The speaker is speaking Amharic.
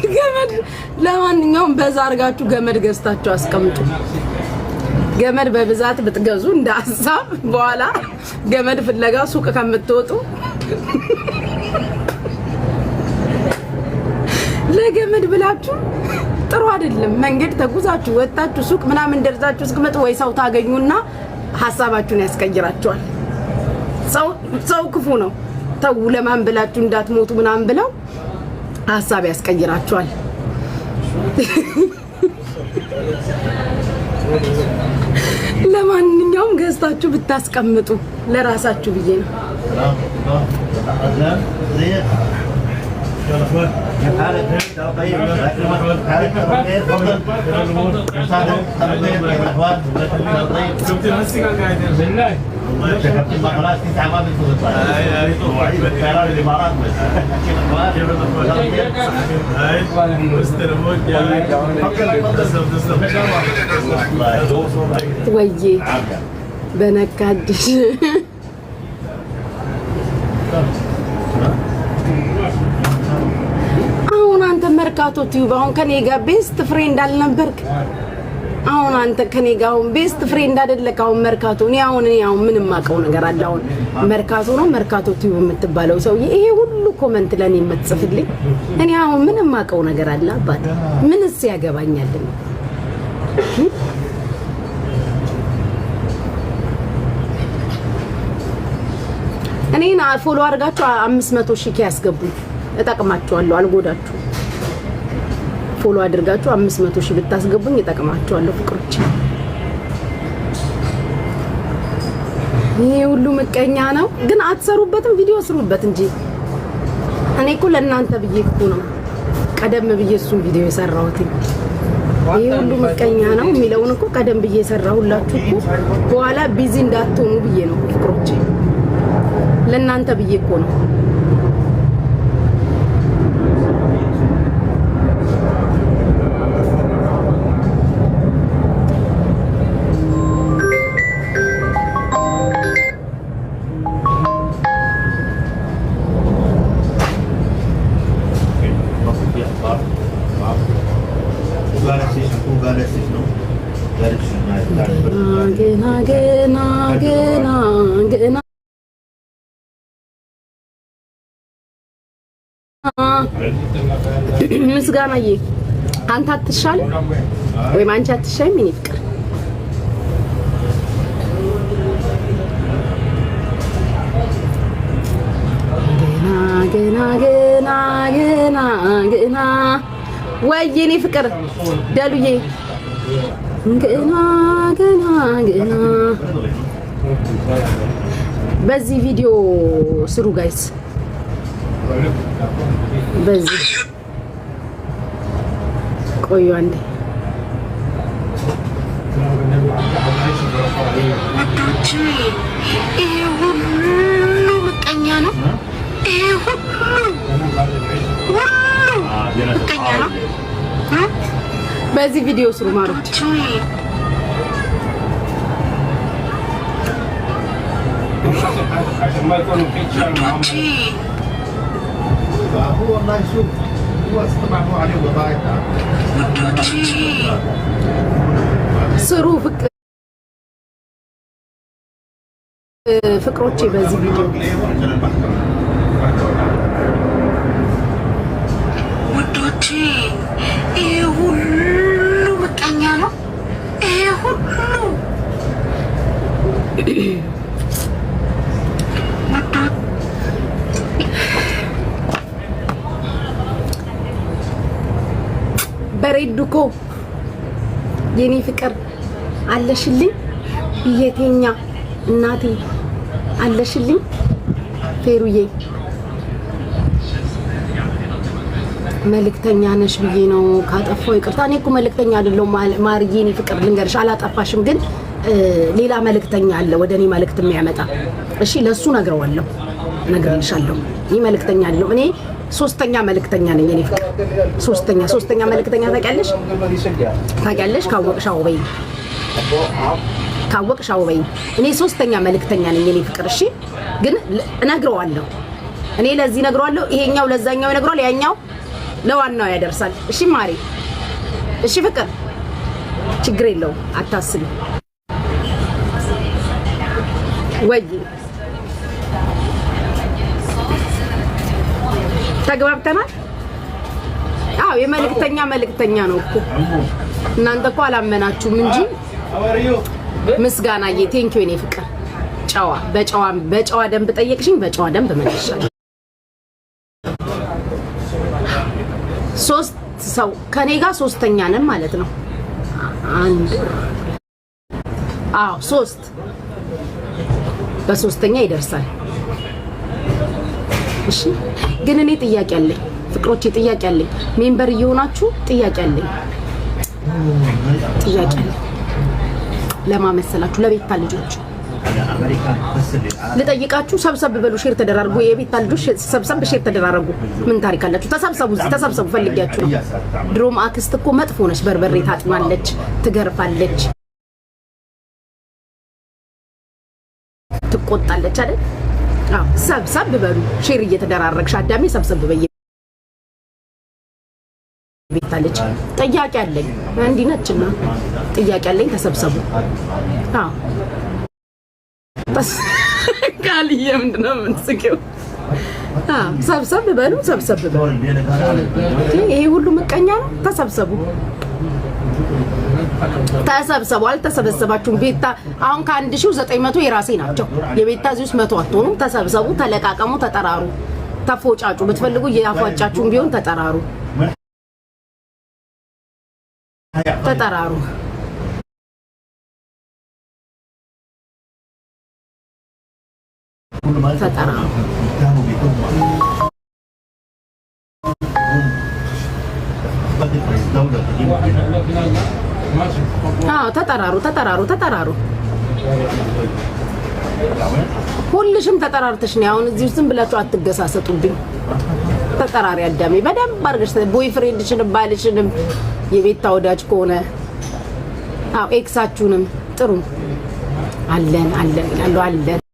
ገመድ ለማንኛውም በዛ አድርጋችሁ ገመድ ገዝታችሁ አስቀምጡ። ገመድ በብዛት ብትገዙ እንደ ሀሳብ በኋላ ገመድ ፍለጋ ሱቅ ከምትወጡ ለገመድ ብላችሁ ጥሩ አይደለም። መንገድ ተጉዛችሁ ወጣችሁ ሱቅ ምናምን ደርሳችሁ እስክመጡ ወይ ሰው ታገኙና ሐሳባችሁን ያስቀይራችኋል። ሰው ክፉ ነው። ተው ለማን ብላችሁ እንዳትሞቱ ምናምን ብለው ሐሳብ ያስቀይራችኋል። ለማንኛውም ገዝታችሁ ብታስቀምጡ ለራሳችሁ ብዬ ነው። ወይዬ በነካድሽ አሁን አንተ መርካቶ ቲዩብ አሁን ከኔ ጋር ቤስት ፍሬንድ አልነበርክ? አሁን አንተ ከኔ ጋር አሁን ቤስት ፍሬንድ አይደለክ? አሁን መርካቶ እኔ አሁን ምንም ማቀው ነገር አለ? አሁን መርካቶ ነው መርካቶ ቲዩብ የምትባለው ሰውዬ ይሄ ሁሉ ኮሜንት ለኔ የምትጽፍልኝ እኔ አሁን ምንም ማቀው ነገር አለ? አባት ምንስ ያገባኛል? እኔና ፎሎ አድርጋችሁ 500 ሺህ ያስገቡኝ እጠቅማችኋለሁ። አልጎዳችሁ። ፎሎ አድርጋችሁ 500 ሺህ ብታስገቡኝ እጠቅማችኋለሁ። ፍቅሮች ይሄ ሁሉ ምቀኛ ነው፣ ግን አትሰሩበትም። ቪዲዮ ስሩበት እንጂ እኔ እኮ ለእናንተ ብዬ እኮ ነው ቀደም ብዬ እሱን ቪዲዮ የሰራሁት። ይሄ ሁሉ ምቀኛ ነው የሚለውን እኮ ቀደም ብዬ የሰራሁላችሁ እኮ በኋላ ቢዚ እንዳትሆኑ ብዬ ነው ፍቅሮች። ለእናንተ ብዬ እኮ ነው። ገና ምስጋናዬ አንተ አትሻል ወይም አንቺ አትሻይ? ምን ይፍቅር ገና ወይኔ ፍቅር ደሉዬ ገና በዚህ ቪዲዮ ስሩ ጋይስ። በዚህ ቆዩ አንዴ። ወዶች ይሄ ሁሉ ምቀኛ ነው። ይሄ ሁሉ ምቀኛ ነው። በዚህ ቪዲዮ ስሩ ማሮች። ስሩ ፍቅሮቼ በዚህ ቪዲዮ ወዶቼ ይሄ ሁሉ ምቀኛ ነው። ይሄ ሁሉ በሬዱኮ የኔ ፍቅር አለሽልኝ ብየቴኛ እናቴ አለሽልኝ ፌሩዬ መልእክተኛ ነሽ ብዬ ነው ካጠፋው ይቅርታ። እኔ እኮ መልእክተኛ አይደለሁም ማርዬ። እኔ ፍቅር ልንገርሽ አላጠፋሽም፣ ግን ሌላ መልእክተኛ አለ ወደ እኔ መልእክት የሚያመጣ። እሺ ለሱ ነግረዋለሁ፣ ነግሬልሻለሁ። እኔ መልእክተኛ አይደለሁም። እኔ ሶስተኛ መልእክተኛ ነኝ። እኔ ፍቅር ሶስተኛ መልእክተኛ ታውቂያለሽ? ካወቅሽ አዎ በይ። ካወቅሽ አውበይ እኔ ሶስተኛ መልእክተኛ ነኝ የኔ ፍቅር እሺ ግን እነግረዋለሁ እኔ ለዚህ እነግረዋለሁ ይሄኛው ለዛኛው ይነግረዋል ያኛው ለዋናው ያደርሳል እሺ ማሪ እሺ ፍቅር ችግር የለው አታስቢ ወይ ተግባብተናል አዎ የመልእክተኛ ነው እኮ እናንተ እኮ አላመናችሁም እንጂ ምስጋናዬ ቴንኪው የኔ ፍቅር ጨዋ በጨዋ ደንብ ጠየቅሽኝ በጨዋ ደንብ መልሻለሁ ሶስት ሰው ከኔ ጋር ሶስተኛ ነን ማለት ነው አንድ ሶስት በሶስተኛ ይደርሳል እሺ ግን እኔ ጥያቄ አለኝ ፍቅሮቼ ጥያቄ አለኝ ሜምበር እየሆናችሁ ጥያቄ አለኝ ለማመሰላችሁ ለቤታ ልጆች ልጠይቃችሁ ሰብሰብ በሉ ሼር ተደራርጉ የቤታ ልጆች ሰብሰብ ሼር ተደራርጉ ምን ታሪክ አላችሁ ተሰብሰቡ ፈልጊያችሁ ነው ድሮም አክስት እኮ መጥፎ ነች በርበሬ ታጥማለች ትገርፋለች ትቆጣለች አይደል ሰብሰብ በሉ ሼር እየተደራረግሽ አዳሜ ሰብሰብ በየ ቤታለች ጥያቄ አለኝ እንዲ ነችና ጥያቄ አለኝ ተሰብሰቡ በስ ጋልዬ ምንድነው ምንስቂው ሰብሰብ በሉ ይሄ ሁሉ ምቀኛ ነው ተሰብሰቡ አልተሰበሰባችሁም ቤታ አሁን ከ1900 የራሴ ናቸው የቤታ ዚስ 100 አትሆኑ ተሰብሰቡ ተለቃቀሙ ተጠራሩ ተፎጫጩ ብትፈልጉ ያፏጫችሁም ቢሆን ተጠራሩ ተጠራሩ ሁልሽም ተጠራርተሽ ነው አሁን እዚህ ዝም ብላችሁ አትገሳሰጡብኝ ተጠራሪ አዳሜ በደንብ አርገሽ ቦይፍሬንድሽን ባልሽንም የቤታ ወዳጅ ከሆነ ኤክሳችሁንም ጥሩ አለን ይላሉ